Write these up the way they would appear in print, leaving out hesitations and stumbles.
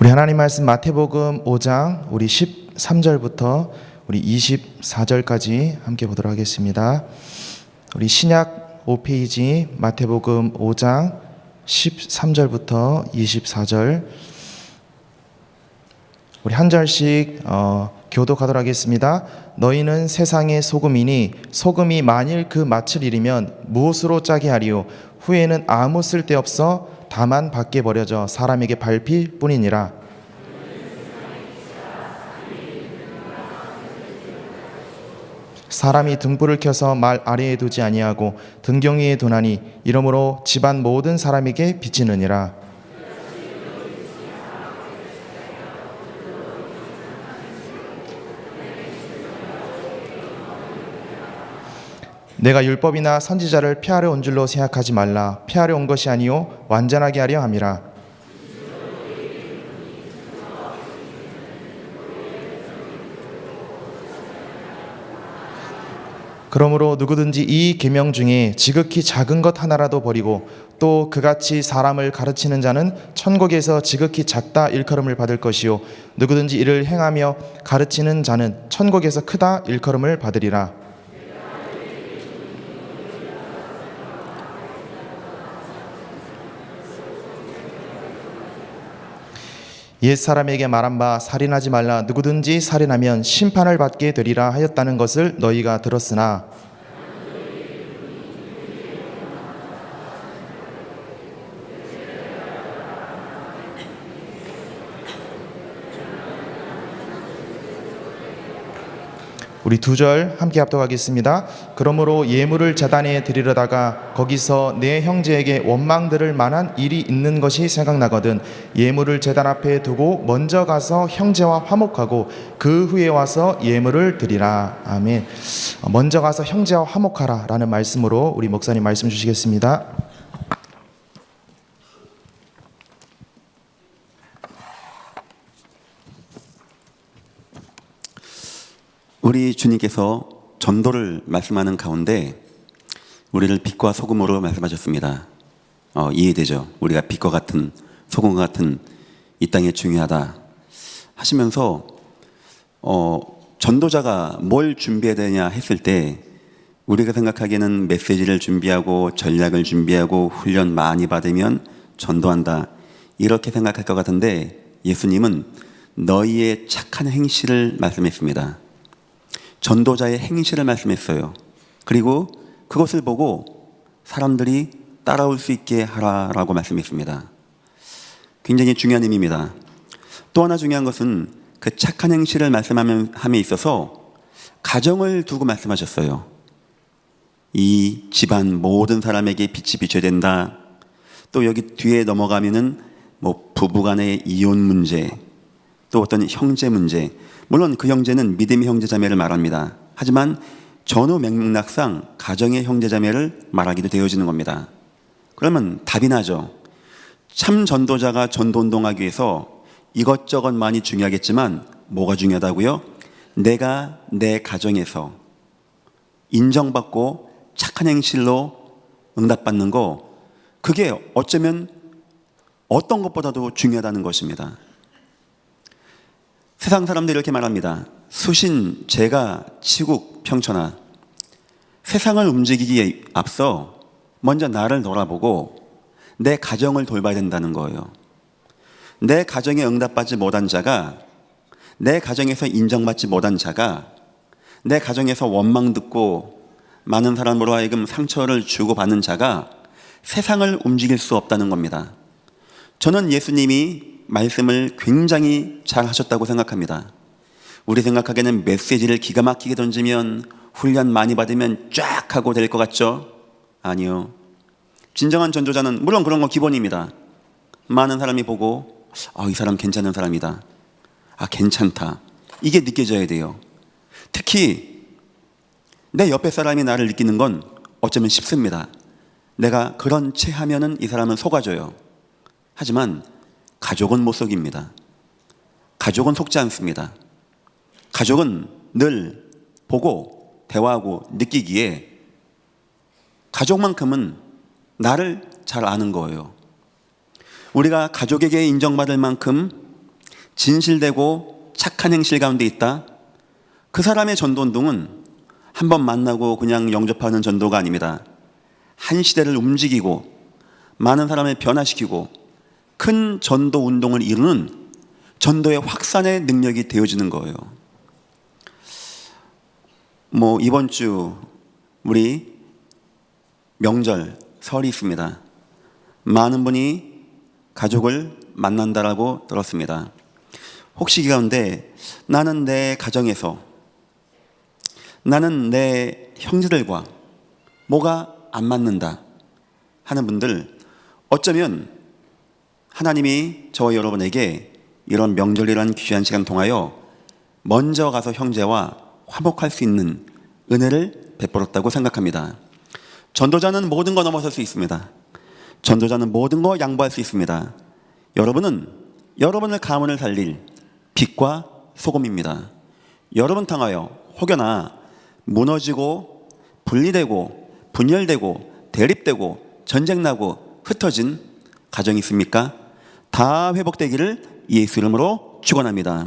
우리 하나님 말씀 마태복음 5장 우리 13절부터 우리 24절까지 함께 보도록 하겠습니다. 우리 신약 5페이지 마태복음 5장 13절부터 24절 우리 한 절씩 교독하도록 하겠습니다. 너희는 세상의 소금이니 소금이 만일 그 맛을 잃으면 무엇으로 짜게 하리요? 후에는 아무 쓸데없어 다만 밖에 버려져 사람에게 밟힐 뿐이니라. 사람이 등불을 켜서 말 아래에 두지 아니하고 등경 위에 두나니 이러므로 집안 모든 사람에게 비치느니라. 내가 율법이나 선지자를 폐하려 온 줄로 생각하지 말라. 폐하려 온 것이 아니요 완전하게 하려 함이라. 그러므로 누구든지 이 계명 중에 지극히 작은 것 하나라도 버리고 또 그같이 사람을 가르치는 자는 천국에서 지극히 작다 일컬음을 받을 것이요 누구든지 이를 행하며 가르치는 자는 천국에서 크다 일컬음을 받으리라. 옛사람에게 말한 바 살인하지 말라. 누구든지 살인하면 심판을 받게 되리라 하였다는 것을 너희가 들었으나 우리 두 절 함께 합독하겠습니다. 그러므로 예물을 제단에 드리려다가 거기서 내 형제에게 원망 들을 만한 일이 있는 것이 생각나거든 예물을 제단 앞에 두고 먼저 가서 형제와 화목하고 그 후에 와서 예물을 드리라. 아멘. 먼저 가서 형제와 화목하라 라는 말씀으로 우리 목사님 말씀 주시겠습니다. 우리 주님께서 전도를 말씀하는 가운데 우리를 빛과 소금으로 말씀하셨습니다. 이해되죠? 우리가 빛과 같은 소금과 같은 이 땅에 중요하다 하시면서 전도자가 뭘 준비해야 되냐 했을 때 우리가 생각하기에는 메시지를 준비하고 전략을 준비하고 훈련 많이 받으면 전도한다 이렇게 생각할 것 같은데 예수님은 너희의 착한 행실을 말씀했습니다. 전도자의 행실을 말씀했어요. 그리고 그것을 보고 사람들이 따라올 수 있게 하라라고 말씀했습니다. 굉장히 중요한 의미입니다. 또 하나 중요한 것은 그 착한 행실을 말씀함에 있어서 가정을 두고 말씀하셨어요. 이 집안 모든 사람에게 빛이 비춰야 된다. 또 여기 뒤에 넘어가면은 부부간의 이혼 문제, 또 어떤 형제 문제, 물론 그 형제는 믿음의 형제자매를 말합니다. 하지만 전후 맥락상 가정의 형제자매를 말하기도 되어지는 겁니다. 그러면 답이 나죠. 참 전도자가 전도운동하기 위해서 이것저것 많이 중요하겠지만 뭐가 중요하다고요? 내가 내 가정에서 인정받고 착한 행실로 응답받는 거, 그게 어쩌면 어떤 것보다도 중요하다는 것입니다. 세상 사람들이 이렇게 말합니다. 수신, 제가, 치국, 평천하. 세상을 움직이기에 앞서 먼저 나를 돌아보고 내 가정을 돌봐야 된다는 거예요. 내 가정에 응답받지 못한 자가, 내 가정에서 인정받지 못한 자가, 내 가정에서 원망 듣고 많은 사람으로 하여금 상처를 주고받는 자가 세상을 움직일 수 없다는 겁니다. 저는 예수님이 말씀을 굉장히 잘 하셨다고 생각합니다. 우리 생각하기에는 메시지를 기가 막히게 던지면 훈련 많이 받으면 쫙 하고 될 것 같죠? 아니요. 진정한 전도자는 물론 그런 거 기본입니다. 많은 사람이 보고 이 사람 괜찮은 사람이다. 괜찮다. 이게 느껴져야 돼요. 특히 내 옆에 사람이 나를 느끼는 건 어쩌면 쉽습니다. 내가 그런 채 하면은 이 사람은 속아줘요. 하지만 가족은 못 속입니다. 가족은 속지 않습니다. 가족은 늘 보고 대화하고 느끼기에 가족만큼은 나를 잘 아는 거예요. 우리가 가족에게 인정받을 만큼 진실되고 착한 행실 가운데 있다. 그 사람의 전도운동은 한 번 만나고 그냥 영접하는 전도가 아닙니다. 한 시대를 움직이고 많은 사람을 변화시키고 큰 전도 운동을 이루는 전도의 확산의 능력이 되어지는 거예요. 이번 주 우리 명절 설이 있습니다. 많은 분이 가족을 만난다라고 들었습니다. 혹시 이 가운데 나는 내 가정에서, 나는 내 형제들과 뭐가 안 맞는다 하는 분들, 어쩌면 하나님이 저와 여러분에게 이런 명절이라는 귀한 시간 통하여 먼저 가서 형제와 화목할 수 있는 은혜를 베풀었다고 생각합니다. 전도자는 모든 거 넘어설 수 있습니다. 전도자는 모든 거 양보할 수 있습니다. 여러분은 여러분의 가문을 살릴 빛과 소금입니다. 여러분 통하여 혹여나 무너지고 분리되고 분열되고 대립되고 전쟁나고 흩어진 가정이 있습니까? 다 회복되기를 예수 이름으로 축원합니다.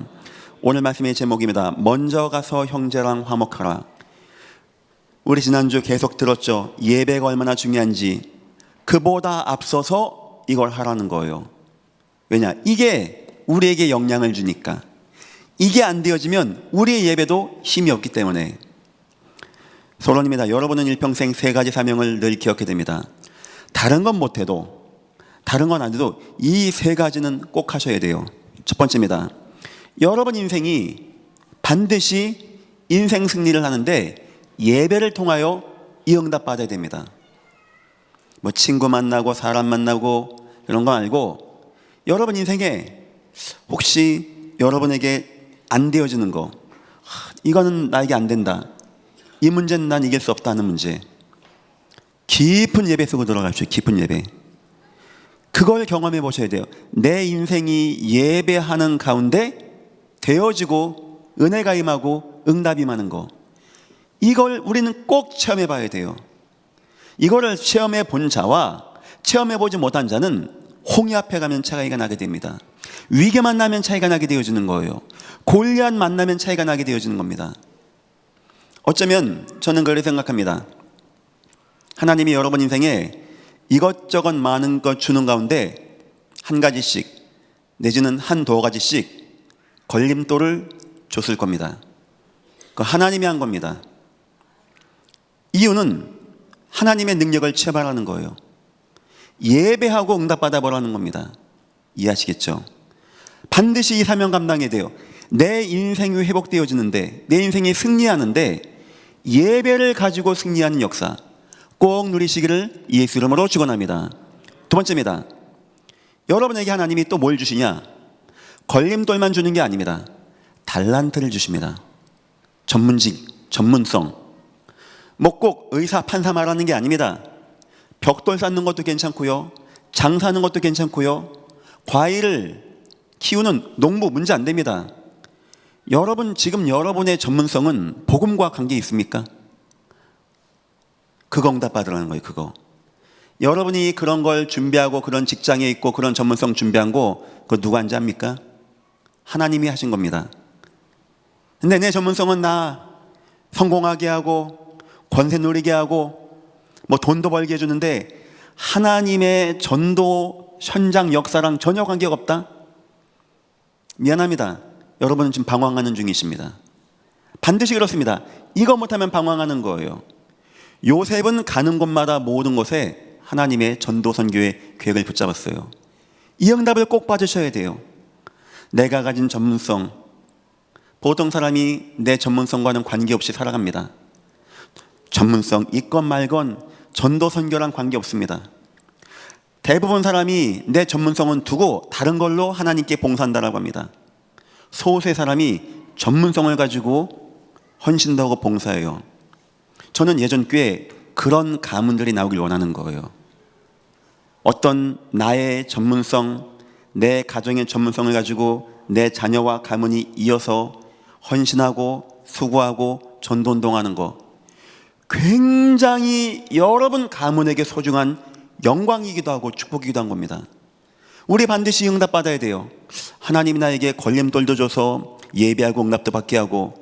오늘 말씀의 제목입니다. 먼저 가서 형제랑 화목하라. 우리 지난주 계속 들었죠. 예배가 얼마나 중요한지. 그보다 앞서서 이걸 하라는 거예요. 왜냐? 이게 우리에게 영향을 주니까. 이게 안 되어지면 우리의 예배도 힘이 없기 때문에. 소론입니다. 여러분은 일평생 세 가지 사명을 늘 기억해야 됩니다. 다른 건 못해도, 다른 건 안 돼도 이 세 가지는 꼭 하셔야 돼요. 첫 번째입니다. 여러분 인생이 반드시 인생 승리를 하는데 예배를 통하여 이 응답 받아야 됩니다. 친구 만나고 사람 만나고 이런 거 말고 여러분 인생에 혹시 여러분에게 안 되어지는 거, 이거는 나에게 안 된다, 이 문제는 난 이길 수 없다는 문제, 깊은 예배 속으로 들어가십시오. 깊은 예배. 그걸 경험해 보셔야 돼요. 내 인생이 예배하는 가운데 되어지고 은혜가 임하고 응답이 임하는 거, 이걸 우리는 꼭 체험해 봐야 돼요. 이거를 체험해 본 자와 체험해 보지 못한 자는 홍해 앞에 가면 차이가 나게 됩니다. 위기 만나면 차이가 나게 되어지는 거예요. 골리앗 만나면 차이가 나게 되어지는 겁니다. 어쩌면 저는 그렇게 생각합니다. 하나님이 여러분 인생에 이것저것 많은 것 주는 가운데 한 가지씩 내지는 한두 가지씩 걸림돌을 줬을 겁니다. 그 하나님이 한 겁니다. 이유는 하나님의 능력을 체험하라는 거예요. 예배하고 응답받아 보라는 겁니다. 이해하시겠죠? 반드시 이 사명 감당해야 돼요. 내 인생이 회복되어지는데, 내 인생이 승리하는데 예배를 가지고 승리하는 역사 꼭 누리시기를 예수 이름으로 축원합니다. 두 번째입니다. 여러분에게 하나님이 또 뭘 주시냐? 걸림돌만 주는 게 아닙니다. 달란트를 주십니다. 전문직, 전문성. 꼭 의사, 판사 말하는 게 아닙니다. 벽돌 쌓는 것도 괜찮고요, 장사하는 것도 괜찮고요, 과일을 키우는 농부 문제 안 됩니다. 여러분 지금 여러분의 전문성은 복음과 관계 있습니까? 그거 응답받으라는 거예요. 그거. 여러분이 그런 걸 준비하고 그런 직장에 있고 그런 전문성 준비한 거 그거 누가 한지 압니까? 하나님이 하신 겁니다. 근데 내 전문성은 나 성공하게 하고 권세 누리게 하고 돈도 벌게 해주는데 하나님의 전도 현장 역사랑 전혀 관계가 없다? 미안합니다. 여러분은 지금 방황하는 중이십니다. 반드시 그렇습니다. 이거 못하면 방황하는 거예요. 요셉은 가는 곳마다 모든 곳에 하나님의 전도 선교의 계획을 붙잡았어요. 이 응답을 꼭 받으셔야 돼요. 내가 가진 전문성, 보통 사람이 내 전문성과는 관계없이 살아갑니다. 전문성 있건 말건 전도 선교랑 관계없습니다. 대부분 사람이 내 전문성은 두고 다른 걸로 하나님께 봉사한다라고 합니다. 소수의 사람이 전문성을 가지고 헌신도 하고 봉사해요. 저는 예전 교회에 그런 가문들이 나오길 원하는 거예요. 어떤 나의 전문성, 내 가정의 전문성을 가지고 내 자녀와 가문이 이어서 헌신하고 수고하고 전도운동하는 거, 굉장히 여러분 가문에게 소중한 영광이기도 하고 축복이기도 한 겁니다. 우리 반드시 응답받아야 돼요. 하나님이 나에게 걸림돌도 줘서 예배하고 응답도 받게 하고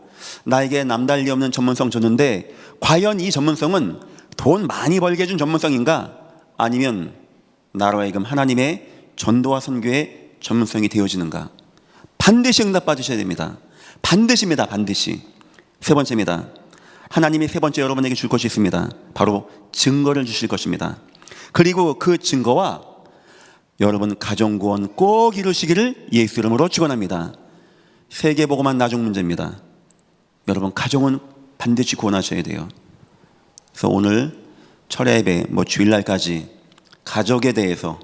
나에게 남달리 없는 전문성 줬는데 과연 이 전문성은 돈 많이 벌게 해준 전문성인가? 아니면 나로 하여금 하나님의 전도와 선교의 전문성이 되어지는가? 반드시 응답 받으셔야 됩니다. 반드시입니다. 반드시. 세 번째입니다. 하나님이 세 번째 여러분에게 줄 것이 있습니다. 바로 증거를 주실 것입니다. 그리고 그 증거와 여러분 가정구원 꼭 이루시기를 예수 이름으로 축원합니다. 세계복음만 나중 문제입니다. 여러분 가정은 반드시 구원하셔야 돼요. 그래서 오늘 철야 예배 주일날까지 가족에 대해서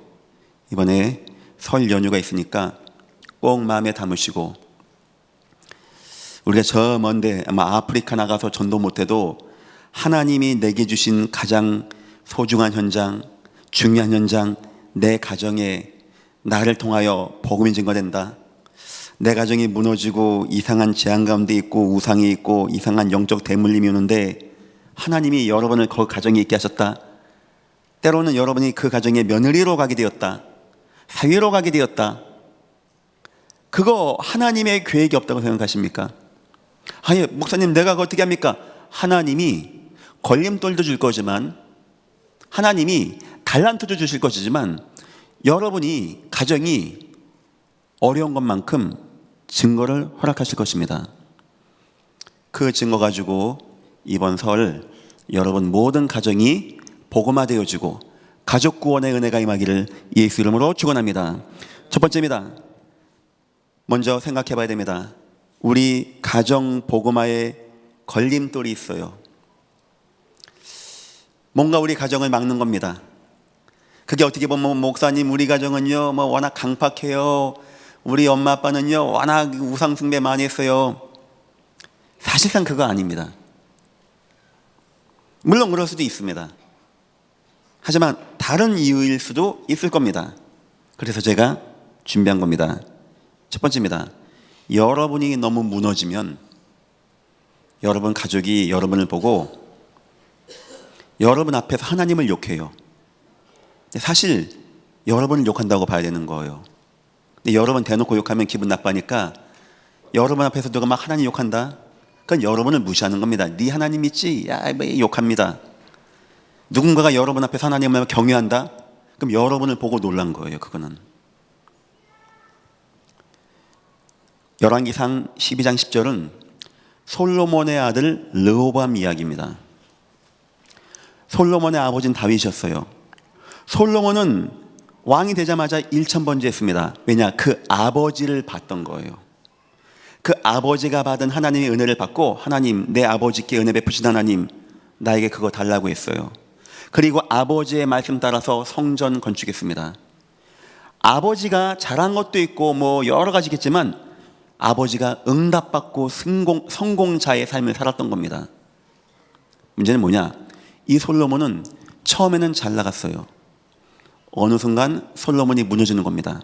이번에 설 연휴가 있으니까 꼭 마음에 담으시고 우리가 저 먼데 아마 아프리카 나가서 전도 못해도 하나님이 내게 주신 가장 소중한 현장, 중요한 현장, 내 가정에 나를 통하여 복음이 증거된다. 내 가정이 무너지고 이상한 재앙 가운데 있고 우상이 있고 이상한 영적 대물림이 오는데 하나님이 여러분을 그 가정에 있게 하셨다. 때로는 여러분이 그 가정의 며느리로 가게 되었다. 사위로 가게 되었다. 그거 하나님의 계획이 없다고 생각하십니까? 아니 목사님 내가 그거 어떻게 합니까? 하나님이 걸림돌도 줄 거지만 하나님이 달란트도 주실 것이지만 여러분이 가정이 어려운 것만큼 증거를 허락하실 것입니다. 그 증거 가지고 이번 설 여러분 모든 가정이 복음화되어지고 가족 구원의 은혜가 임하기를 예수 이름으로 축원합니다. 첫 번째입니다. 먼저 생각해 봐야 됩니다. 우리 가정 복음화에 걸림돌이 있어요. 뭔가 우리 가정을 막는 겁니다. 그게 어떻게 보면 목사님 우리 가정은요 워낙 강팍해요. 우리 엄마 아빠는요 워낙 우상 숭배 많이 했어요. 사실상 그거 아닙니다. 물론 그럴 수도 있습니다. 하지만 다른 이유일 수도 있을 겁니다. 그래서 제가 준비한 겁니다. 첫 번째입니다. 여러분이 너무 무너지면 여러분 가족이 여러분을 보고 여러분 앞에서 하나님을 욕해요. 사실 여러분을 욕한다고 봐야 되는 거예요. 근데 여러분 대놓고 욕하면 기분 나빠니까 여러분 앞에서 누가 막 하나님 욕한다? 그건 여러분을 무시하는 겁니다. 네 하나님 있지? 야, 뭐 욕합니다. 누군가가 여러분 앞에서 하나님을 경외한다? 그럼 여러분을 보고 놀란 거예요. 그거는. 열왕기상 12장 10절은 솔로몬의 아들 르호보암 이야기입니다. 솔로몬의 아버지는 다윗이었어요. 솔로몬은 왕이 되자마자 일천번제했습니다. 왜냐? 그 아버지를 봤던 거예요. 그 아버지가 받은 하나님의 은혜를 받고 하나님, 내 아버지께 은혜 베푸신 하나님, 나에게 그거 달라고 했어요. 그리고 아버지의 말씀 따라서 성전 건축했습니다. 아버지가 잘한 것도 있고 뭐 여러 가지겠지만 아버지가 응답받고 성공자의 삶을 살았던 겁니다. 문제는 뭐냐? 이 솔로몬은 처음에는 잘 나갔어요. 어느 순간 솔로몬이 무너지는 겁니다.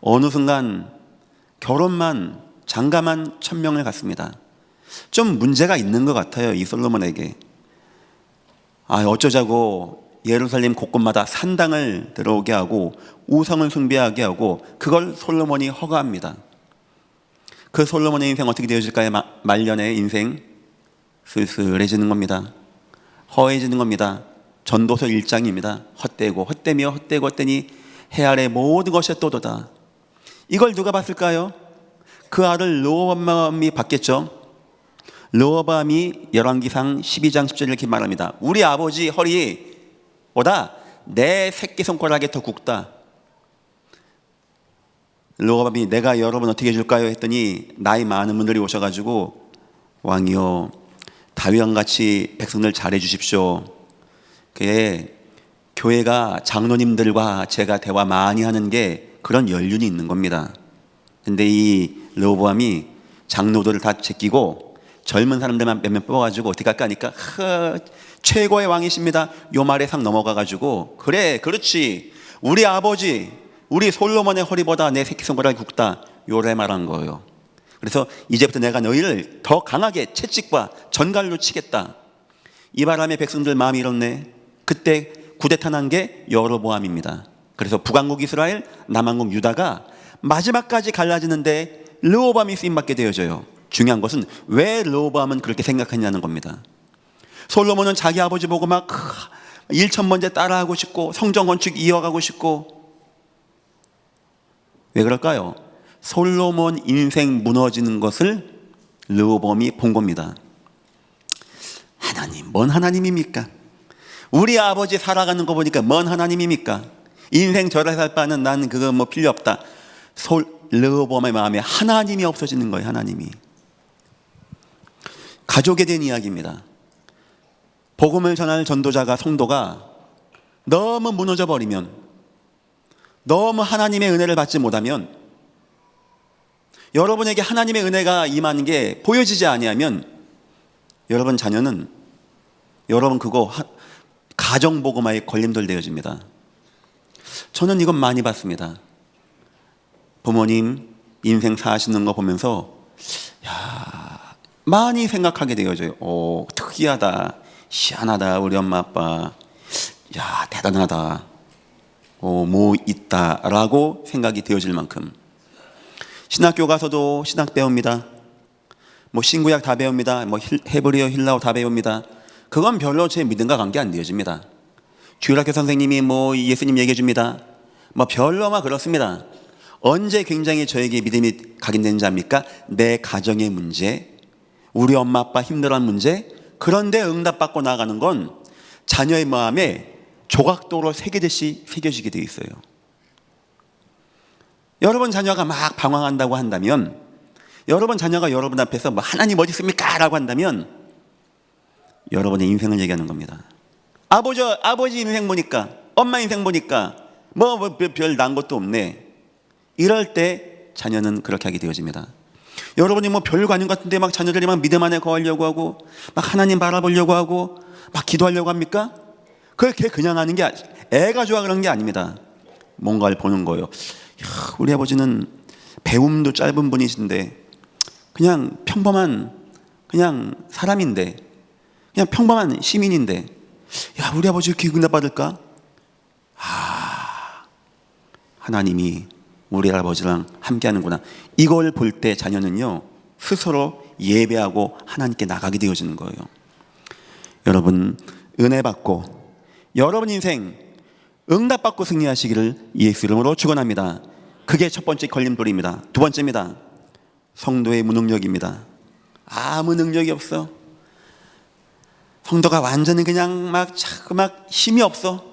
어느 순간 결혼만 장가만 1000명을 갔습니다. 좀 문제가 있는 것 같아요. 이 솔로몬에게. 어쩌자고 예루살렘 곳곳마다 산당을 들어오게 하고 우상을 숭배하게 하고 그걸 솔로몬이 허가합니다. 그 솔로몬의 인생 어떻게 되어질까요? 말년의 인생 쓸쓸해지는 겁니다. 허해지는 겁니다. 전도서 1장입니다. 헛되고 헛되며 헛되고 헛되니 해 아래 모든 것이 또도다. 이걸 누가 봤을까요? 그 아들 르호보암이 봤겠죠. 르호보암이 열왕기상 12장 10절 이렇게 말합니다. 우리 아버지 허리보다 내 새끼손가락에 더 굵다. 르호보암이 내가 여러분 어떻게 해줄까요? 했더니 나이 많은 분들이 오셔가지고 왕이요 다윗왕같이 백성들 잘해 주십시오. 그게 교회가 장로님들과 제가 대화 많이 하는 게 그런 연륜이 있는 겁니다. 근데 이 르호보암이 장로들을 다 제끼고 젊은 사람들만 몇 명 뽑아가지고 어떻게 할까 하니까 최고의 왕이십니다. 요 말에 상 넘어가가지고 그래 그렇지 우리 아버지 우리 솔로몬의 허리보다 내 새끼손가락이 굵다 요래 말한 거예요. 그래서 이제부터 내가 너희를 더 강하게 채찍과 전갈로 치겠다. 이 바람에 백성들 마음이 이렇네. 그때 쿠데타 난 게 여로보암입니다. 그래서 북왕국 이스라엘, 남왕국 유다가 마지막까지 갈라지는데 르호보암이 쓰임받게 되어져요. 중요한 것은 왜 르호보암은 그렇게 생각했냐는 겁니다. 솔로몬은 자기 아버지 보고 막 1,000번째 따라하고 싶고 성전 건축 이어가고 싶고, 왜 그럴까요? 솔로몬 인생 무너지는 것을 르호보암이 본 겁니다. 하나님, 뭔 하나님입니까? 우리 아버지 살아가는 거 보니까 뭔 하나님입니까? 인생 저래 살 바는 난 그거 뭐 필요 없다. 르호보암의 마음에 하나님이 없어지는 거예요. 하나님이. 가족에 대한 이야기입니다. 복음을 전할 전도자가, 성도가 너무 무너져 버리면, 너무 하나님의 은혜를 받지 못하면, 여러분에게 하나님의 은혜가 임하는 게 보여지지 아니하면 여러분 자녀는 여러분 그거 가정복음화에 걸림돌 되어집니다. 저는 이건 많이 봤습니다. 부모님 인생 사시는 거 보면서 많이 생각하게 되어져요. 특이하다, 희한하다, 우리 엄마 아빠, 대단하다, 뭐 있다라고 생각이 되어질 만큼. 신학교 가서도 신학 배웁니다. 뭐 신구약 다 배웁니다. 뭐 헤브리어, 힐라어 다 배웁니다. 그건 별로 제 믿음과 관계 안 되어집니다. 주일학교 선생님이 뭐 예수님 얘기해 줍니다. 뭐 별로 막 그렇습니다. 언제 굉장히 저에게 믿음이 각인되는지 압니까? 내 가정의 문제, 우리 엄마 아빠 힘들어하는 문제, 그런데 응답받고 나가는 건 자녀의 마음에 조각도로 새기듯이 새겨지게 되어 있어요. 여러분 자녀가 막 방황한다고 한다면, 여러분 자녀가 여러분 앞에서 뭐 하나님 어디 있습니까? 라고 한다면 여러분의 인생을 얘기하는 겁니다. 아버지 인생 보니까, 엄마 인생 보니까 뭐 별 난 것도 없네. 이럴 때 자녀는 그렇게 하게 되어집니다. 여러분이 뭐 별거 아닌 것 같은데 막 자녀들이 막 믿음 안에 거하려고 하고 막 하나님 바라보려고 하고 막 기도하려고 합니까? 그렇게 그냥 하는 게, 애가 좋아 그런 게 아닙니다. 뭔가를 보는 거예요. 우리 아버지는 배움도 짧은 분이신데 그냥 평범한 그냥 사람인데, 그냥 평범한 시민인데 우리 아버지 이렇게 응답받을까? 하나님이 우리 아버지랑 함께하는구나. 이걸 볼 때 자녀는요 스스로 예배하고 하나님께 나가게 되어지는 거예요. 여러분 은혜 받고 여러분 인생 응답받고 승리하시기를 예수 이름으로 축원합니다. 그게 첫 번째 걸림돌입니다. 두 번째입니다. 성도의 무능력입니다. 아무 능력이 없어. 성도가 완전히 그냥 막 힘이 없어.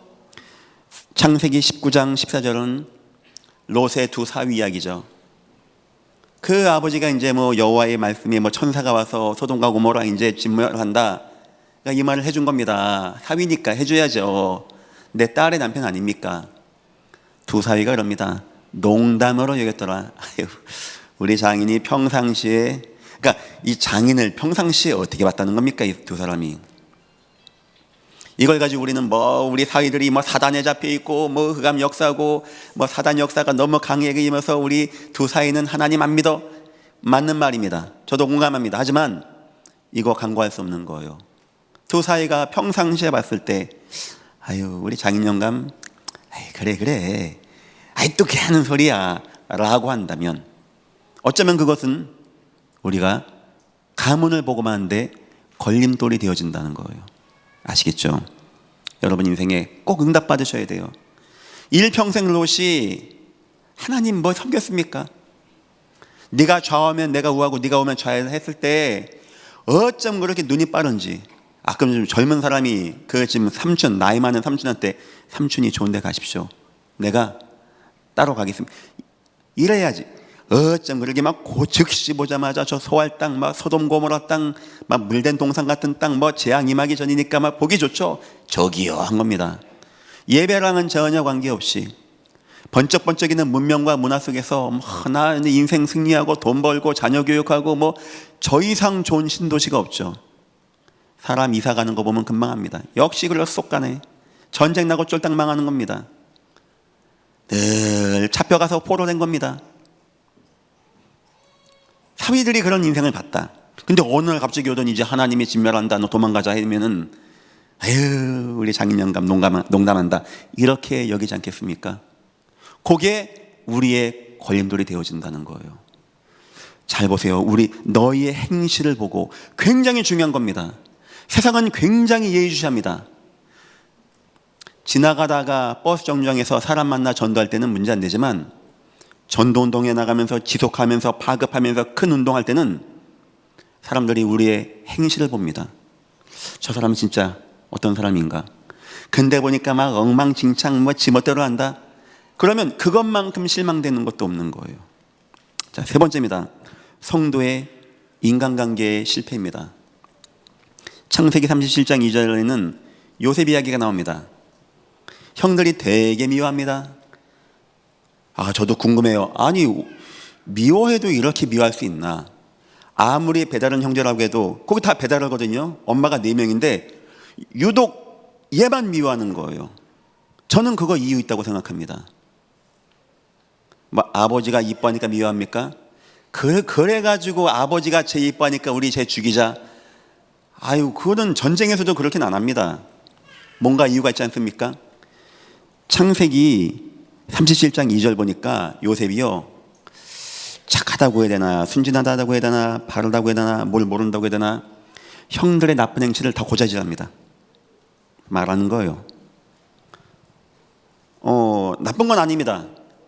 창세기 19장 14절은 롯의 두 사위 이야기죠. 그 아버지가 이제 뭐 여호와의 말씀에 뭐 천사가 와서 소돔과 고모라 이제 진멸한다. 그러니까 이 말을 해준 겁니다. 사위니까 해줘야죠. 내 딸의 남편 아닙니까? 두 사위가 그럽니다. 농담으로 여겼더라. 우리 장인이 평상시에, 그러니까 이 장인을 평상시에 어떻게 봤다는 겁니까? 이 두 사람이. 이걸 가지고 우리는 뭐 우리 사위들이 뭐 사단에 잡혀 있고 뭐 흑암 역사고 뭐 사단 역사가 너무 강하게 임해서 우리 두 사위는 하나님 안 믿어. 맞는 말입니다. 저도 공감합니다. 하지만 이거 간과할 수 없는 거예요. 두 사위가 평상시에 봤을 때 우리 장인 영감 그래 또 걔 하는 소리야 라고 한다면 어쩌면 그것은 우리가 가문을 보고만 하는데 걸림돌이 되어진다는 거예요. 아시겠죠? 여러분 인생에 꼭 응답 받으셔야 돼요. 일평생 롯이 하나님 뭐 섬겼습니까? 네가 좌우면 내가 우하고 네가 오면 좌우 했을 때 어쩜 그렇게 눈이 빠른지. 아까 좀 젊은 사람이 그 지금 삼촌, 나이 많은 삼촌한테 삼촌이 좋은 데 가십시오. 내가 따로 가겠습니다. 이래야지. 어쩜 그렇게 막 즉시 보자마자 저 소알 땅, 막 소돔 고모라 땅, 막 물된 동산 같은 땅, 뭐 재앙 임하기 전이니까 막 보기 좋죠. 저기요 한 겁니다. 예배랑은 전혀 관계없이 번쩍번쩍이는 문명과 문화 속에서 나 인생 승리하고 돈 벌고 자녀 교육하고 뭐 저 이상 좋은 신도시가 없죠. 사람 이사 가는 거 보면 금방 합니다. 역시 그걸 쏙 가네. 전쟁 나고 쫄딱 망하는 겁니다. 늘 잡혀가서 포로된 겁니다. 사위들이 그런 인생을 봤다. 근데 어느 날 갑자기 오더니 이제 하나님이 진멸한다, 너 도망가자 하면은 우리 장인 영감 농담한다 이렇게 여기지 않겠습니까? 그게 우리의 걸림돌이 되어진다는 거예요. 잘 보세요. 우리 너희의 행실을 보고, 굉장히 중요한 겁니다. 세상은 굉장히 예의주시합니다. 지나가다가 버스 정류장에서 사람 만나 전도할 때는 문제 안 되지만, 전도운동에 나가면서 지속하면서 파급하면서 큰 운동할 때는 사람들이 우리의 행실을 봅니다. 저 사람은 진짜 어떤 사람인가? 근데 보니까 막 엉망진창 뭐 지멋대로 한다. 그러면 그것만큼 실망되는 것도 없는 거예요. 자, 세 번째입니다. 성도의 인간관계의 실패입니다. 창세기 37장 2절에는 요셉 이야기가 나옵니다. 형들이 되게 미워합니다. 저도 궁금해요. 아니, 미워해도 이렇게 미워할 수 있나? 아무리 배다른 형제라고 해도 거기 다 배다르거든요. 엄마가 4명인데 유독 얘만 미워하는 거예요. 저는 그거 이유 있다고 생각합니다. 아버지가 이뻐하니까 미워합니까? 그래가지고 아버지가 제 이뻐하니까 우리 쟤 죽이자. 그거는 전쟁에서도 그렇게는 안 합니다. 뭔가 이유가 있지 않습니까? 창세기 37장 2절 보니까 요셉이요, 착하다고 해야 되나, 순진하다고 해야 되나, 바르다고 해야 되나, 뭘 모른다고 해야 되나, 형들의 나쁜 행실을 다 고자질합니다. 말하는 거예요. 나쁜 건 아닙니다.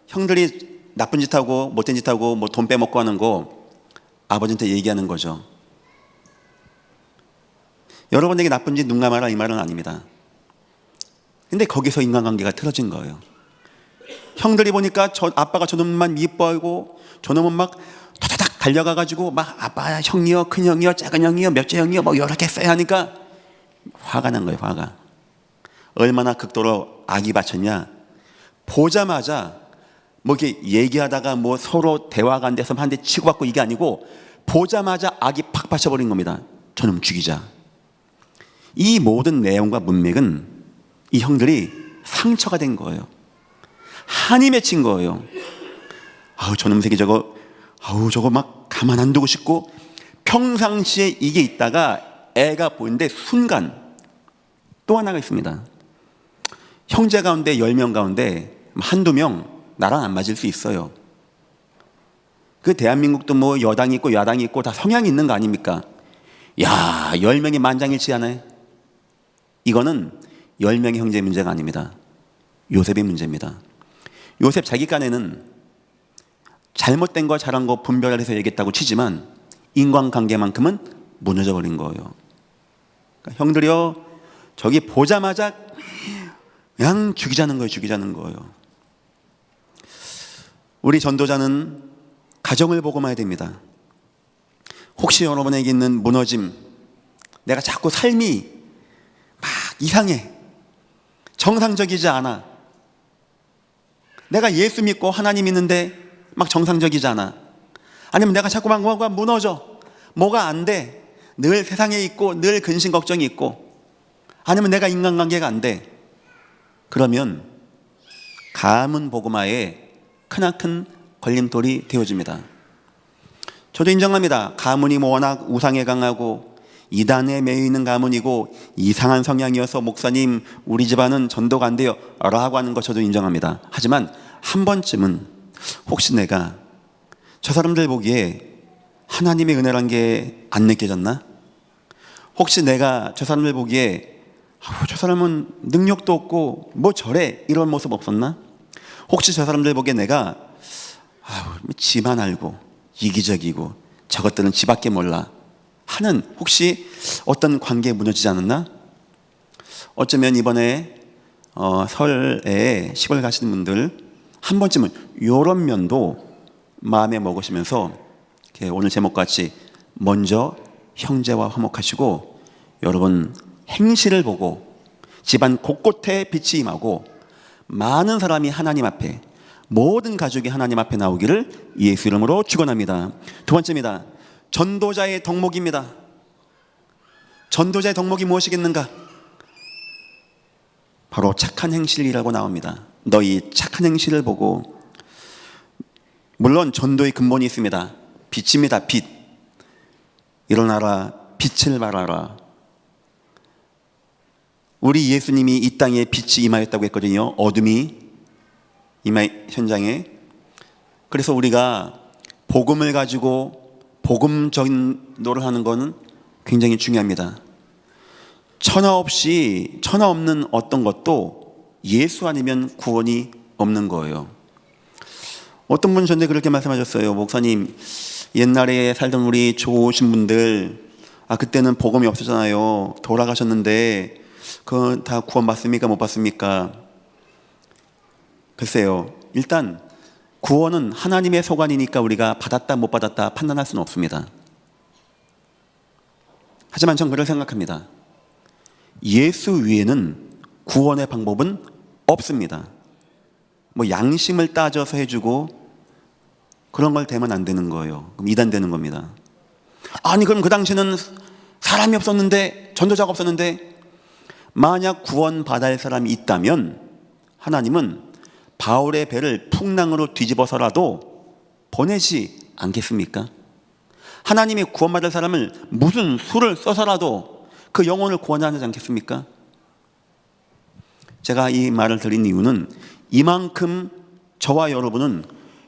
형들이 나쁜 짓 하고 못된 짓 하고 뭐 돈 빼먹고 하는 거 아버지한테 얘기하는 거죠. 여러분에게 나쁜 짓 눈 감아라, 이 말은 아닙니다. 근데 거기서 인간관계가 틀어진 거예요. 형들이 보니까 아빠가 저놈만 미뻐하고 저놈은 막 타다닥 달려가가지고 막 아빠 형이요, 큰 형이요, 작은 형이요, 몇째 형이요, 뭐 여러 개 써야 하니까 화가 난 거예요. 화가. 얼마나 극도로 악이 받쳤냐. 보자마자 뭐 이렇게 얘기하다가 뭐 서로 대화가 안 돼서 한 대 치고받고 이게 아니고 보자마자 악이 팍 받쳐버린 겁니다. 저놈 죽이자. 이 모든 내용과 문맥은 이 형들이 상처가 된 거예요. 한이 맺힌 거예요. 저놈 새끼 저거 막 가만 안 두고 싶고, 평상시에 이게 있다가 애가 보이는데 순간 또 하나가 있습니다. 형제 가운데 10명 가운데 한두 명 나랑 안 맞을 수 있어요. 그 대한민국도 뭐 여당이 있고 야당이 있고 다 성향이 있는 거 아닙니까? 10명이 만장일치 하네. 이거는 10명의 형제의 문제가 아닙니다. 요셉의 문제입니다. 요셉 자기 깐에는 잘못된 거 잘한 거 분별해서 얘기했다고 치지만 인간관계만큼은 무너져 버린 거예요. 그러니까 형들이요, 저기 보자마자 그냥 죽이자는 거예요. 우리 전도자는 가정을 보고 마야 됩니다. 혹시 여러분에게 있는 무너짐, 내가 자꾸 삶이 막 이상해, 정상적이지 않아, 내가 예수 믿고 하나님 믿는데 막 정상적이지 않아, 아니면 내가 자꾸 막 뭐가 무너져, 뭐가 안 돼, 늘 세상에 있고 늘 근심 걱정이 있고, 아니면 내가 인간관계가 안 돼, 그러면 가문 복음화에 크나큰 걸림돌이 되어집니다. 저도 인정합니다. 가문이 뭐 워낙 우상에 강하고 이단에 매여 있는 가문이고 이상한 성향이어서 목사님 우리 집안은 전도가 안 돼요 라고 하는 거 저도 인정합니다. 하지만 한 번쯤은 혹시 내가 저 사람들 보기에 하나님의 은혜란 게 안 느껴졌나? 혹시 내가 저 사람들 보기에 저 사람은 능력도 없고 뭐 저래, 이런 모습 없었나? 혹시 저 사람들 보기에 내가 지만 알고 이기적이고 저것들은 지밖에 몰라 하는 혹시 어떤 관계에 무너지지 않았나? 어쩌면 이번에 설에 시골 가시는 분들 한 번쯤은 이런 면도 마음에 먹으시면서 오늘 제목같이 먼저 형제와 화목하시고, 여러분 행실을 보고 집안 곳곳에 빛이 임하고 많은 사람이 하나님 앞에, 모든 가족이 하나님 앞에 나오기를 예수 이름으로 축원합니다. 두 번째입니다. 전도자의 덕목입니다. 전도자의 덕목이 무엇이겠는가? 바로 착한 행실이라고 나옵니다. 너희 착한 행실을 보고. 물론 전도의 근본이 있습니다. 빛입니다. 빛. 일어나라, 빛을 발하라. 우리 예수님이 이 땅에 빛이 임하였다고 했거든요. 어둠이 임하 현장에. 그래서 우리가 복음을 가지고 복음 전도를 하는 것은 굉장히 중요합니다. 천하 없는 어떤 것도 예수 아니면 구원이 없는 거예요. 어떤 분은 저한테 그렇게 말씀하셨어요. 목사님, 옛날에 살던 우리 좋으신 분들, 그때는 복음이 없었잖아요. 돌아가셨는데 그건 다 구원받습니까? 못 받습니까? 글쎄요, 일단 구원은 하나님의 소관이니까 우리가 받았다 못 받았다 판단할 수는 없습니다. 하지만 전 그렇게 생각합니다. 예수 위에는 구원의 방법은 없습니다. 뭐 양심을 따져서 해주고 그런 걸 대면 안 되는 거예요. 그럼 이단되는 겁니다. 아니 그럼 그 당시에는 사람이 없었는데, 전도자가 없었는데, 만약 구원받을 사람이 있다면 하나님은 바울의 배를 풍랑으로 뒤집어서라도 보내지 않겠습니까? 하나님이 구원받을 사람을 무슨 수를 써서라도 그 영혼을 구원하지 않겠습니까? 제가 이 말을 드린 이유는 이만큼 저와 여러분은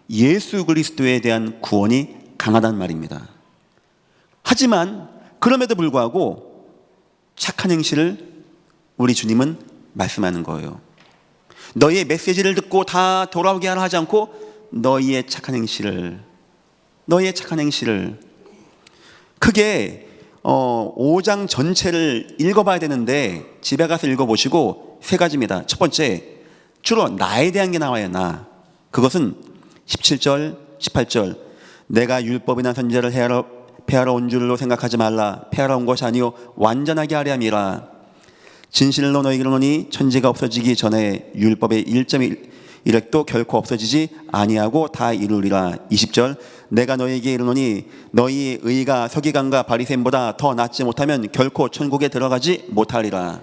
예수 그리스도에 대한 구원이 강하단 말입니다. 하지만 그럼에도 불구하고 착한 행실을 우리 주님은 말씀하는 거예요. 너희의 메시지를 듣고 다 돌아오게 하라 하지 않고 너희의 착한 행실을 크게 5장 전체를 읽어봐야 되는데 집에 가서 읽어보시고 세 가지입니다. 첫 번째, 주로 나에 대한 게 나와요. 나. 그것은 17절, 18절. 내가 율법이나 선지자를 폐하러 온 줄로 생각하지 말라. 폐하러 온 것이 아니요 완전하게 하려 함이라. 진실로 너희에게 이르노니 천지가 없어지기 전에 율법의 1.1획도 결코 없어지지 아니하고 다 이루리라. 20절. 내가 너희에게 이르노니 너희 의가 서기관과 바리새인보다 더 낫지 못하면 결코 천국에 들어가지 못하리라.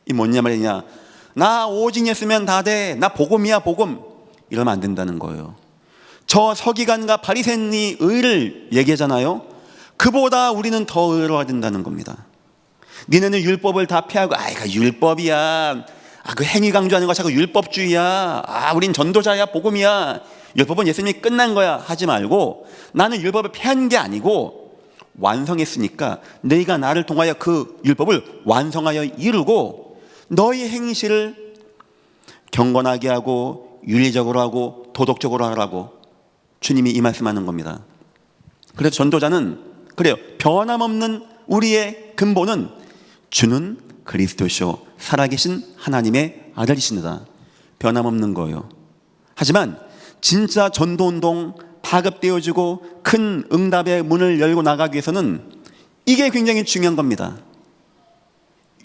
이 뭐냐 말이냐. 나 오직 예수면 다 돼. 나 복음이야 복음. 이러면 안 된다는 거예요. 저 서기관과 바리새인이 의를 얘기하잖아요. 그보다 우리는 더 의로워야 된다는 겁니다. 니네는 율법을 다 폐하고 이거 율법이야. 그 행위 강조하는 거 자꾸 율법주의야. 우린 전도자야 복음이야. 율법은 예수님이 끝난 거야 하지 말고 나는 율법을 폐한 게 아니고 완성했으니까 너희가 나를 통하여 그 율법을 완성하여 이루고 너희 행실을 경건하게 하고 윤리적으로 하고 도덕적으로 하라고 주님이 이 말씀하는 겁니다. 그래서 전도자는 그래요. 변함없는 우리의 근본은 주는 그리스도시요 살아계신 하나님의 아들이십니다. 변함없는 거예요. 하지만 진짜 전도운동 파급되어지고 큰 응답의 문을 열고 나가기 위해서는 이게 굉장히 중요한 겁니다.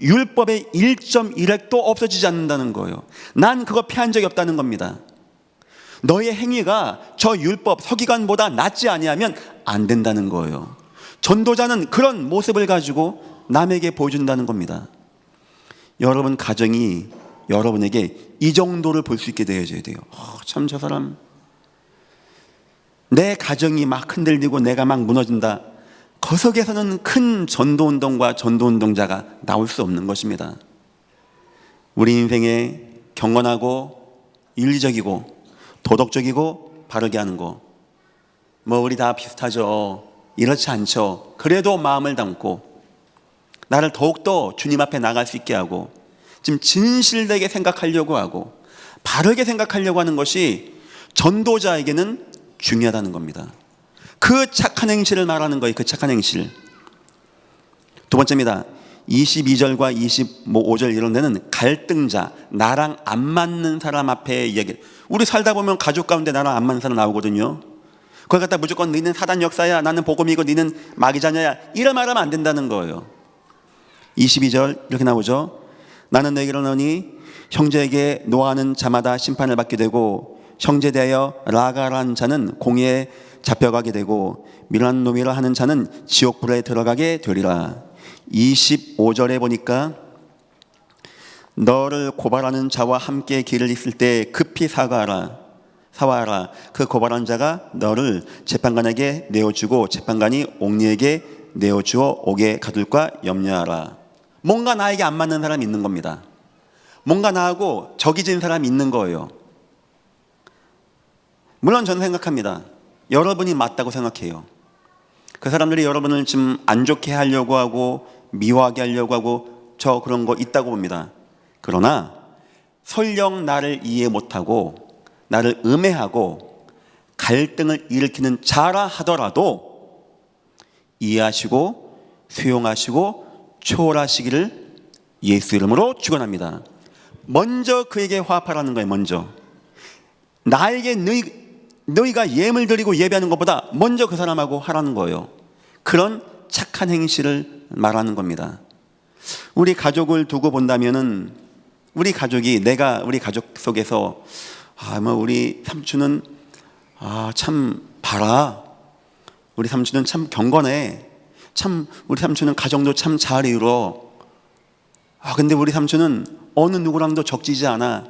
율법의 1.1획도 없어지지 않는다는 거예요. 난 그거 폐한 적이 없다는 겁니다. 너의 행위가 저 율법 서기관보다 낫지 아니하면 안 된다는 거예요. 전도자는 그런 모습을 가지고 남에게 보여준다는 겁니다. 여러분 가정이 여러분에게 이 정도를 볼 수 있게 되어져야 돼요. 참 저 사람 내 가정이 막 흔들리고 내가 막 무너진다. 그 속에서는 큰 전도운동과 전도운동자가 나올 수 없는 것입니다. 우리 인생에 경건하고 윤리적이고 도덕적이고 바르게 하는 거 뭐 우리 다 비슷하죠. 이렇지 않죠. 그래도 마음을 담고 나를 더욱더 주님 앞에 나갈 수 있게 하고 지금 진실되게 생각하려고 하고 바르게 생각하려고 하는 것이 전도자에게는 중요하다는 겁니다. 그 착한 행실을 말하는 거예요. 그 착한 행실. 두 번째입니다. 22절과 25절 이런 데는 갈등자, 나랑 안 맞는 사람 앞에 이야기. 우리 살다 보면 가족 가운데 나랑 안 맞는 사람 나오거든요. 거기 갖다 무조건 너는 사단 역사야, 나는 복음이고 너는 마귀자녀야, 이런 말하면 안 된다는 거예요. 22절 이렇게 나오죠. 나는 너에게 이르노니 형제에게 노하는 자마다 심판을 받게 되고 형제 대하여 라가라는 자는 공의에 잡혀가게 되고 미련한 노미를 하는 자는 지옥불에 들어가게 되리라. 25절에 보니까 너를 고발하는 자와 함께 길을 있을 때 급히 사과하라. 그 고발한 자가 너를 재판관에게 내어주고 재판관이 옥리에게 내어주어 옥에 가둘까 염려하라. 뭔가 나에게 안 맞는 사람이 있는 겁니다. 뭔가 나하고 적이 진 사람이 있는 거예요. 물론 저는 생각합니다. 여러분이 맞다고 생각해요. 그 사람들이 여러분을 좀 안 좋게 하려고 하고 미워하게 하려고 하고 저 그런 거 있다고 봅니다. 그러나 설령 나를 이해 못하고 나를 음해하고 갈등을 일으키는 자라 하더라도 이해하시고 수용하시고 초월하시기를 예수 이름으로 축원합니다. 먼저 그에게 화합하라는 거예요. 먼저 나에게 너희가 예물 드리고 예배하는 것보다 먼저 그 사람하고 하라는 거예요. 그런 착한 행실을 말하는 겁니다. 우리 가족을 두고 본다면은 우리 가족이 우리 가족 속에서 우리 삼촌은 참 봐라. 우리 삼촌은 참 경건해. 참 우리 삼촌은 가정도 참 잘 이루어. 근데 우리 삼촌은 어느 누구랑도 적지지 않아.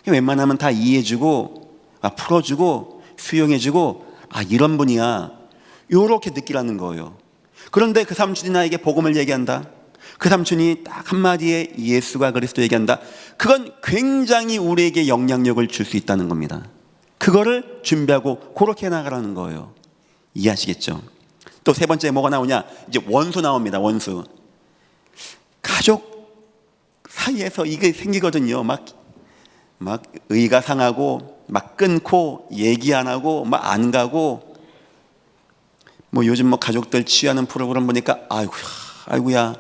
웬만하면 다 이해해주고 풀어주고 수용해주고 이런 분이야. 요렇게 느끼라는 거예요. 그런데 그 삼촌이 나에게 복음을 얘기한다. 그 삼촌이 딱 한마디에 예수가 그리스도 얘기한다. 그건 굉장히 우리에게 영향력을 줄 수 있다는 겁니다. 그거를 준비하고 그렇게 나가라는 거예요. 이해하시겠죠? 또 세 번째 뭐가 나오냐? 이제 원수 나옵니다. 원수. 가족 사이에서 이게 생기거든요. 막 의가 상하고 막 끊고 얘기 안 하고 막 안 가고 요즘 가족들 취하는 프로그램 보니까 아이고야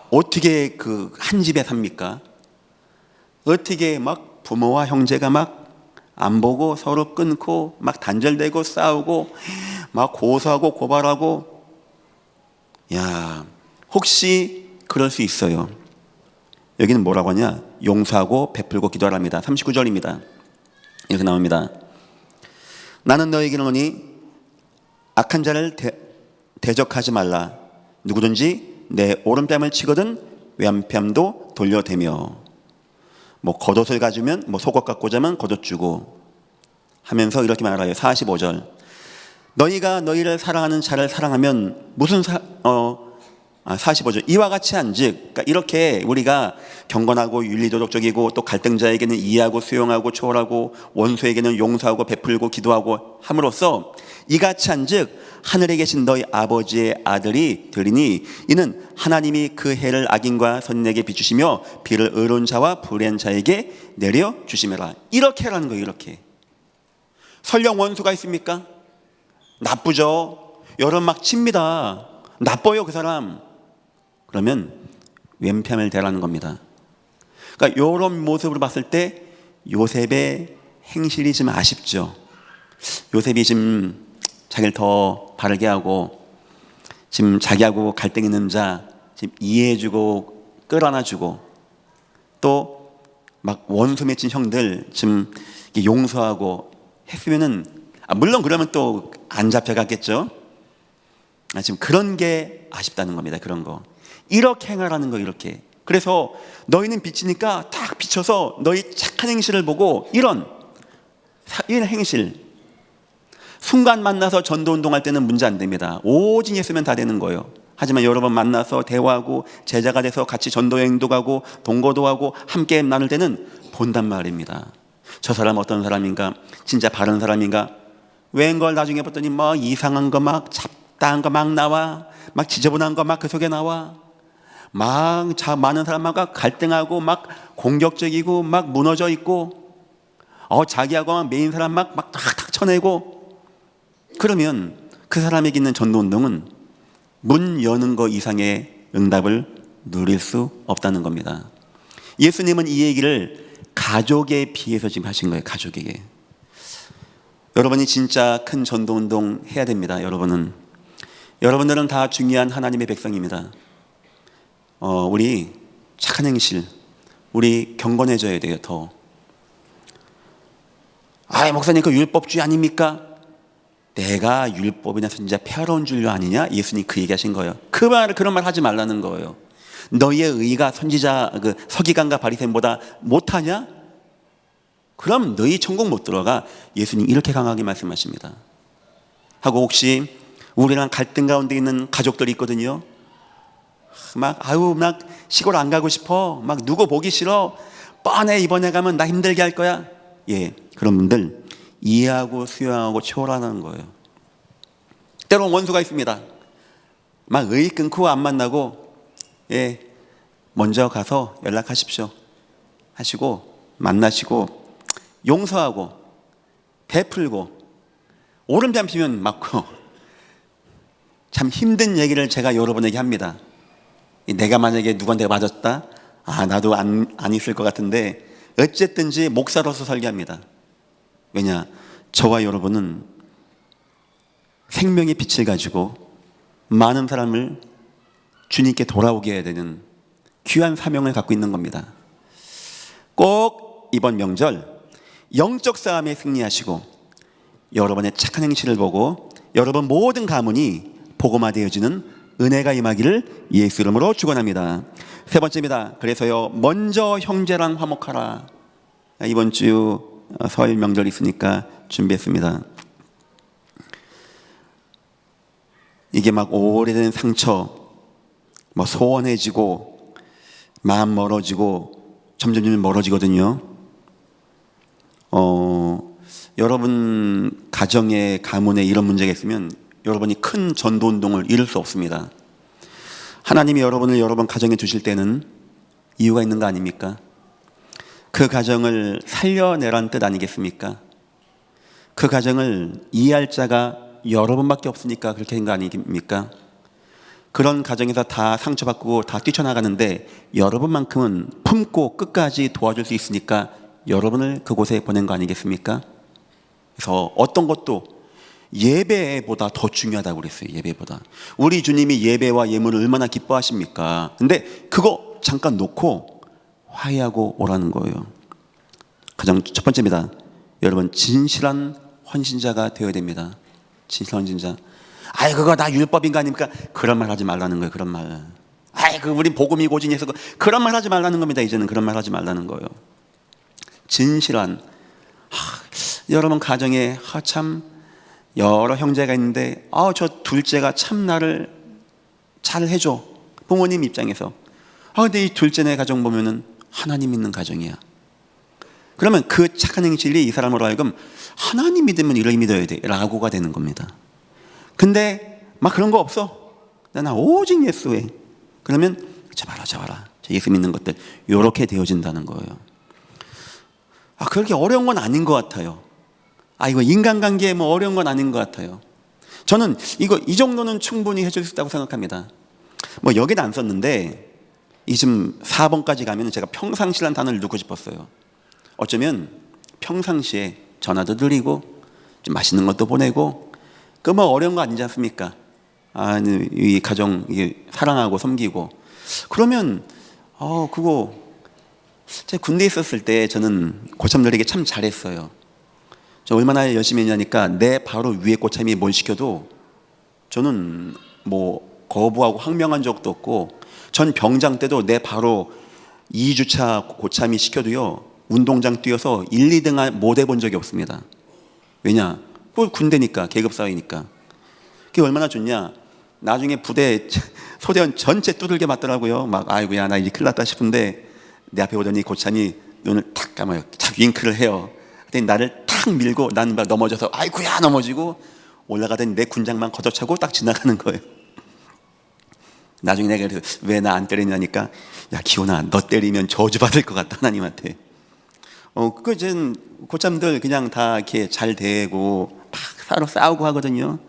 어떻게 그 한 집에 삽니까? 어떻게 막 부모와 형제가 막 안 보고 서로 끊고 막 단절되고 싸우고 막 고소하고 고발하고. 혹시 그럴 수 있어요. 여기는 뭐라고 하냐? 용서하고 베풀고 기도하랍니다. 39절입니다. 이렇게 나옵니다. 나는 너에게 이르노니 악한 자를 대적하지 말라. 누구든지 내 오른뺨을 치거든 왼뺨도 돌려대며 겉옷을 가지면 속옷 갖고 자면 겉옷 주고 하면서 이렇게 말하여 45절 너희가 너희를 사랑하는 자를 사랑하면 45절 이와 같이 한즉 그러니까 이렇게 우리가 경건하고 윤리도덕적이고 또 갈등자에게는 이해하고 수용하고 초월하고 원수에게는 용서하고 베풀고 기도하고 함으로써 이같이 한즉 하늘에 계신 너희 아버지의 아들이 되리니 이는 하나님이 그 해를 악인과 선인에게 비추시며 비를 의로운 자와 불의한 자에게 내려 주시매라. 이렇게 하라는 거예요. 이렇게. 설령 원수가 있습니까? 나쁘죠. 여러분 막 칩니다. 나빠요 그 사람. 그러면 왼편을 대라는 겁니다. 그러니까 이런 모습으로 봤을 때 요셉의 행실이 좀 아쉽죠. 요셉이 지금 자기를 더 바르게 하고 지금 자기하고 갈등 있는 자 지금 이해해주고 끌어안아주고 또 막 원수 맺힌 형들 지금 용서하고 했으면은 물론 그러면 또 안 잡혀갔겠죠. 지금 그런 게 아쉽다는 겁니다. 그런 거 이렇게 행하라는 거. 이렇게. 그래서 너희는 빛이니까 딱 비춰서 너희 착한 행실을 보고 이런 행실 순간 만나서 전도운동할 때는 문제 안 됩니다. 오직 예수면 다 되는 거예요. 하지만 여러 번 만나서 대화하고 제자가 돼서 같이 전도여행도 가고 동거도 하고 함께 나눌 때는 본단 말입니다. 저 사람 어떤 사람인가? 진짜 바른 사람인가? 웬걸 나중에 봤더니 이상한 거 막 잡다한 거 막 나와. 막 지저분한 거 막 그 속에 나와. 막 많은 사람과 갈등하고 막 공격적이고 막 무너져 있고 자기하고만 메인 사람 막 탁탁 쳐내고. 그러면 그 사람에게 있는 전도운동은 문 여는 거 이상의 응답을 누릴 수 없다는 겁니다. 예수님은 이 얘기를 가족에 비해서 지금 하신 거예요. 가족에게. 여러분이 진짜 큰 전도운동 해야 됩니다. 여러분들은 다 중요한 하나님의 백성입니다. 우리 착한 행실, 우리 경건해져야 돼요. 더. 목사님 그 율법주의 아닙니까? 내가 율법이나 선지자 폐하러운 줄로 아니냐? 예수님 그 얘기하신 거예요. 그런 말 하지 말라는 거예요. 너희의 의가 선지자 서기관과 바리새인보다 못하냐? 그럼 너희 천국 못 들어가. 예수님 이렇게 강하게 말씀하십니다. 하고 혹시 우리랑 갈등 가운데 있는 가족들이 있거든요. 막 시골 안 가고 싶어. 막 누구 보기 싫어. 뻔해 이번에 가면 나 힘들게 할 거야. 그런 분들 이해하고 수용하고 초월하는 거예요. 때로는 원수가 있습니다. 막 의 끊고 안 만나고 먼저 가서 연락하십시오 하시고 만나시고 용서하고 베풀고 오른편 피면 맞고 참 힘든 얘기를 제가 여러분에게 합니다. 내가 만약에 누구한테 맞았다? 나도 안 있을 것 같은데 어쨌든지 목사로서 설계합니다. 왜냐? 저와 여러분은 생명의 빛을 가지고 많은 사람을 주님께 돌아오게 해야 되는 귀한 사명을 갖고 있는 겁니다. 꼭 이번 명절 영적 싸움에 승리하시고 여러분의 착한 행실을 보고 여러분 모든 가문이 복음화되어지는 은혜가 임하기를 예수 이름으로 축원합니다. 세 번째입니다. 그래서요, 먼저 형제랑 화목하라. 이번 주 설 명절 있으니까 준비했습니다. 이게 막 오래된 상처, 소원해지고 마음 멀어지고 점점 멀어지거든요. 여러분 가정에 가문에 이런 문제가 있으면 여러분이 큰 전도 운동을 이룰 수 없습니다. 하나님이 여러분을 여러분 가정에 두실 때는 이유가 있는 거 아닙니까? 그 가정을 살려내라는 뜻 아니겠습니까? 그 가정을 이해할 자가 여러분밖에 없으니까 그렇게 된 거 아닙니까? 그런 가정에서 다 상처받고 다 뛰쳐나가는데 여러분만큼은 품고 끝까지 도와줄 수 있으니까 여러분을 그곳에 보낸 거 아니겠습니까? 그래서 어떤 것도 예배보다 더 중요하다고 그랬어요. 예배보다. 우리 주님이 예배와 예물을 얼마나 기뻐하십니까? 근데 그거 잠깐 놓고 화해하고 오라는 거예요. 가장 첫 번째입니다. 여러분 진실한 헌신자가 되어야 됩니다. 진실한 헌신자. 그거 다 율법인가 아닙니까? 그런 말 하지 말라는 거예요. 그런 말. 우리 복음이 고진해서 그런 말 하지 말라는 겁니다. 이제는 그런 말 하지 말라는 거예요. 진실한. 여러분 가정에 참 여러 형제가 있는데 저 둘째가 참 나를 잘 해줘. 부모님 입장에서. 근데 이 둘째네 가정 보면은 하나님 믿는 가정이야. 그러면 그 착한 행실이 이 사람으로 하여금 하나님 믿으면 이렇게 믿어야 돼 라고가 되는 겁니다. 근데 막 그런 거 없어. 나 오직 예수에. 그러면 잡아라. 예수 믿는 것들 이렇게 되어진다는 거예요. 그렇게 어려운 건 아닌 것 같아요. 이거 인간관계에 어려운 건 아닌 것 같아요. 저는 이 정도는 충분히 해줄 수 있다고 생각합니다. 여기는 안 썼는데 이 지금 4번까지 가면 제가 평상시라는 단어를 넣고 싶었어요. 어쩌면 평상시에 전화도 드리고 좀 맛있는 것도 보내고 어려운 거 아니지 않습니까? 이 가정 사랑하고 섬기고 그러면 그거 제가 군대에 있었을 때 저는 고참들에게 참 잘했어요. 저 얼마나 열심히 했냐니까 내 바로 위에 고참이 뭘 시켜도 저는 거부하고 항명한 적도 없고 전 병장 때도 내 바로 2주차 고참이 시켜도요 운동장 뛰어서 1, 2등 못 해본 적이 없습니다. 왜냐? 군대니까 계급사회니까. 그게 얼마나 좋냐? 나중에 부대 소대원 전체 두들겨 맞더라고요. 아이고야 나 이제 큰일 났다 싶은데 내 앞에 오더니 고참이 눈을 탁 감아요. 탁 윙크를 해요. 근데 나를 탁 밀고 난 넘어져서 아이고야 넘어지고 올라가더니 내 군장만 걷어차고 딱 지나가는 거예요. 나중에 내가 그래서 왜 나 안 때리냐니까 야 기훈아 너 때리면 저주받을 것 같다 하나님한테. 전 고참들 그냥 다 이렇게 잘 대고 막 서로 싸우고 하거든요.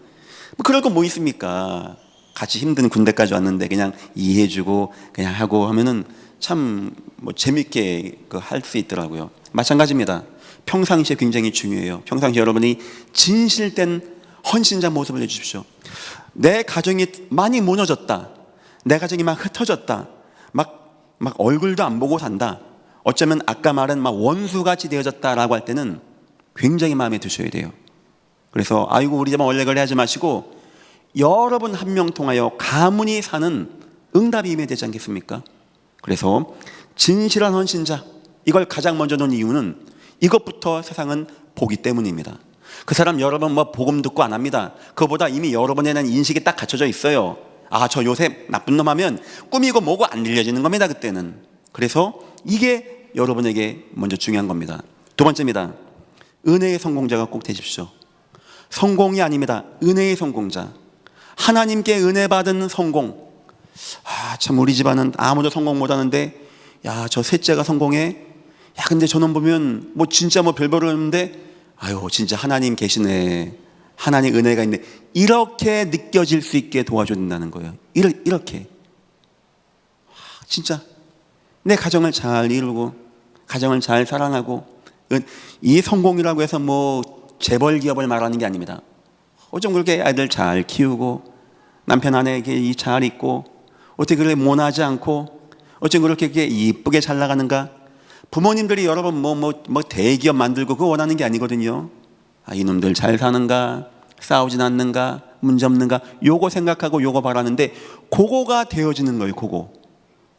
그럴 거 뭐 있습니까? 같이 힘든 군대까지 왔는데 그냥 이해해주고 그냥 하고 하면은 참 재밌게 할 수 있더라고요. 마찬가지입니다. 평상시에 굉장히 중요해요. 평상시에 여러분이 진실된 헌신자 모습을 내주십시오. 내 가정이 많이 무너졌다. 내 가정이 막 흩어졌다. 막 얼굴도 안 보고 산다. 어쩌면 아까 말한 원수같이 되어졌다라고 할 때는 굉장히 마음에 드셔야 돼요. 그래서 우리 집은 원래 그래 하지 마시고 여러분 한 명 통하여 가문이 사는 응답이 임해야 되지 않겠습니까? 그래서 진실한 헌신자 이걸 가장 먼저 놓은 이유는 이것부터 세상은 보기 때문입니다. 그 사람 여러분 복음 듣고 안 합니다. 그거보다 이미 여러분에 대한 인식이 딱 갖춰져 있어요. 저 요새 나쁜 놈 하면 꾸미고 뭐고 안 들려지는 겁니다. 그때는. 그래서 이게 여러분에게 먼저 중요한 겁니다. 두 번째입니다. 은혜의 성공자가 꼭 되십시오. 성공이 아닙니다. 은혜의 성공자. 하나님께 은혜 받은 성공. 참 우리 집안은 아무도 성공 못하는데 야, 저 셋째가 성공해? 야, 근데 저놈 보면 뭐 진짜 뭐 별별 없는데 아유, 진짜 하나님 계시네. 하나님 은혜가 있네. 이렇게 느껴질 수 있게 도와줘야 된다는 거예요. 이렇게. 진짜 내 가정을 잘 이루고 가정을 잘 사랑하고, 이 성공이라고 해서 뭐 재벌 기업을 말하는 게 아닙니다. 어쩜 그렇게 아이들 잘 키우고 남편 아내에게 잘 있고 어떻게 그렇게 모나지 않고 어쩜 그렇게 이쁘게 잘 나가는가. 부모님들이 여러 번 뭐 대기업 만들고 그거 원하는 게 아니거든요. 이놈들 잘 사는가, 싸우진 않는가, 문제 없는가, 요거 생각하고 요거 바라는데 그거가 되어지는 거예요.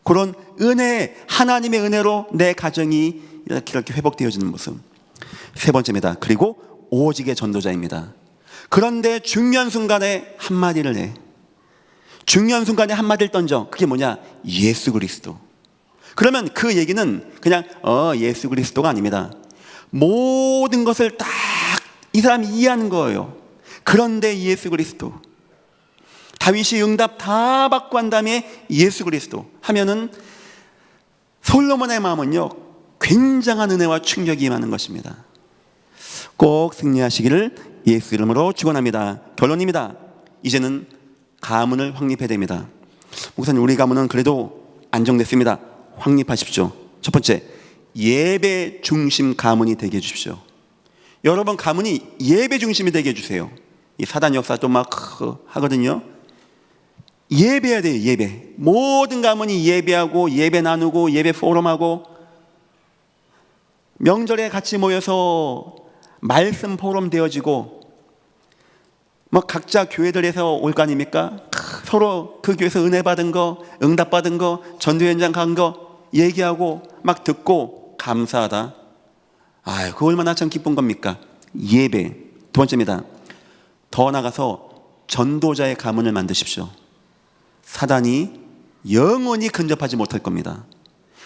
그런 은혜, 하나님의 은혜로 내 가정이 이렇게 회복되어지는 모습. 세 번째입니다. 그리고 오직의 전도자입니다. 그런데 중요한 순간에 한마디를 해. 중요한 순간에 한마디를 던져. 그게 뭐냐? 예수 그리스도. 그러면 그 얘기는 그냥 예수 그리스도가 아닙니다. 모든 것을 딱 이 사람이 이해하는 거예요. 그런데 예수 그리스도. 다윗이 응답 다 받고 한 다음에 예수 그리스도 하면은 솔로몬의 마음은요, 굉장한 은혜와 충격이 임하는 것입니다. 꼭 승리하시기를 예수 이름으로 축원합니다. 결론입니다. 이제는 가문을 확립해야 됩니다. 목사님, 우리 가문은 그래도 안정됐습니다. 확립하십시오. 첫 번째, 예배 중심 가문이 되게 해주십시오. 여러분, 가문이 예배 중심이 되게 해주세요. 이 사단 역사 좀 막 하거든요. 예배해야 돼요. 예배. 모든 가문이 예배하고 예배 나누고 예배 포럼하고, 명절에 같이 모여서 말씀 포럼 되어지고, 뭐 각자 교회들에서 올 거 아닙니까? 서로 그 교회에서 은혜 받은 거, 응답 받은 거, 전도 현장 간 거 얘기하고 막 듣고 감사하다. 그 얼마나 참 기쁜 겁니까? 예배. 두 번째입니다. 더 나가서 전도자의 가문을 만드십시오. 사단이 영원히 근접하지 못할 겁니다.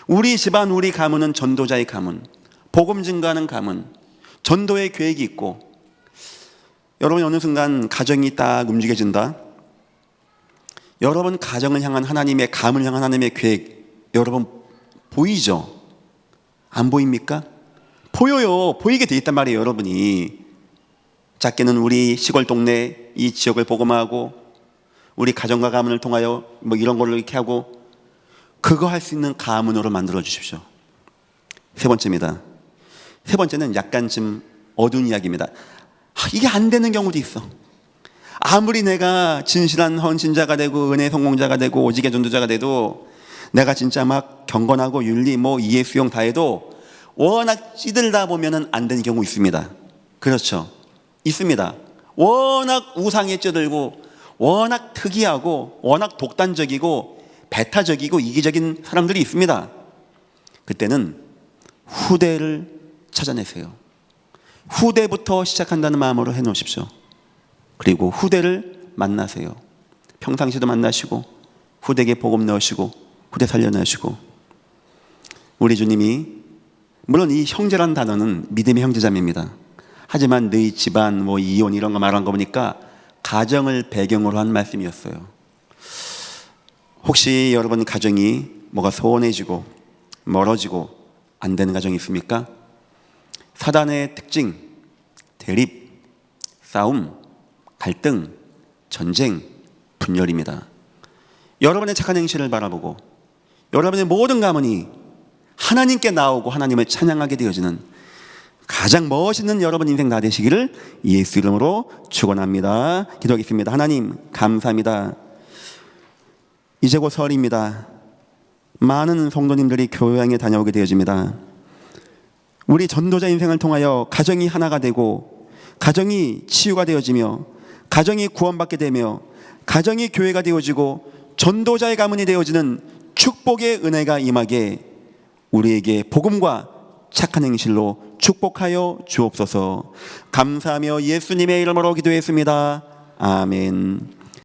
우리 집안, 우리 가문은 전도자의 가문, 복음 증거하는 가문, 전도의 계획이 있고, 여러분 어느 순간 가정이 딱 움직여진다. 여러분 가정을 향한 하나님의, 가문을 향한 하나님의 계획, 여러분 보이죠? 안 보입니까? 보여요. 보이게 돼 있단 말이에요. 여러분이 작게는 우리 시골 동네 이 지역을 복음하고, 우리 가정과 가문을 통하여 뭐 이런 걸로 이렇게 하고, 그거 할 수 있는 가문으로 만들어 주십시오. 세 번째입니다. 세 번째는 약간 좀 어두운 이야기입니다. 이게 안 되는 경우도 있어. 아무리 내가 진실한 헌신자가 되고 은혜 성공자가 되고 오직의 전도자가 돼도, 내가 진짜 막 경건하고 윤리 뭐 이해 수용 다 해도 워낙 찌들다 보면은 안 되는 경우 있습니다. 그렇죠? 있습니다. 워낙 우상에 찌들고 워낙 특이하고 워낙 독단적이고 배타적이고 이기적인 사람들이 있습니다. 그때는 후대를 찾아내세요. 후대부터 시작한다는 마음으로 해놓으십시오. 그리고 후대를 만나세요. 평상시도 만나시고 후대에게 복음 넣으시고 후대 살려내시고. 우리 주님이, 물론 이 형제란 단어는 믿음의 형제자매입니다. 하지만 너희 집안 뭐 이혼 이런 거 말한 거 보니까 가정을 배경으로 한 말씀이었어요. 혹시 여러분 가정이 뭐가 소원해지고 멀어지고 안 되는 가정이 있습니까? 사단의 특징, 대립, 싸움, 갈등, 전쟁, 분열입니다. 여러분의 착한 행실을 바라보고 여러분의 모든 가문이 하나님께 나오고 하나님을 찬양하게 되어지는 가장 멋있는 여러분 인생 다 되시기를 예수 이름으로 축원합니다. 기도하겠습니다. 하나님 감사합니다. 이제 곧 설입니다. 많은 성도님들이 교회에 다녀오게 되어집니다. 우리 전도자 인생을 통하여 가정이 하나가 되고, 가정이 치유가 되어지며, 가정이 구원받게 되며, 가정이 교회가 되어지고, 전도자의 가문이 되어지는 축복의 은혜가 임하게 우리에게 복음과 착한 행실로 축복하여 주옵소서. 감사하며 예수님의 이름으로 기도했습니다. 아멘.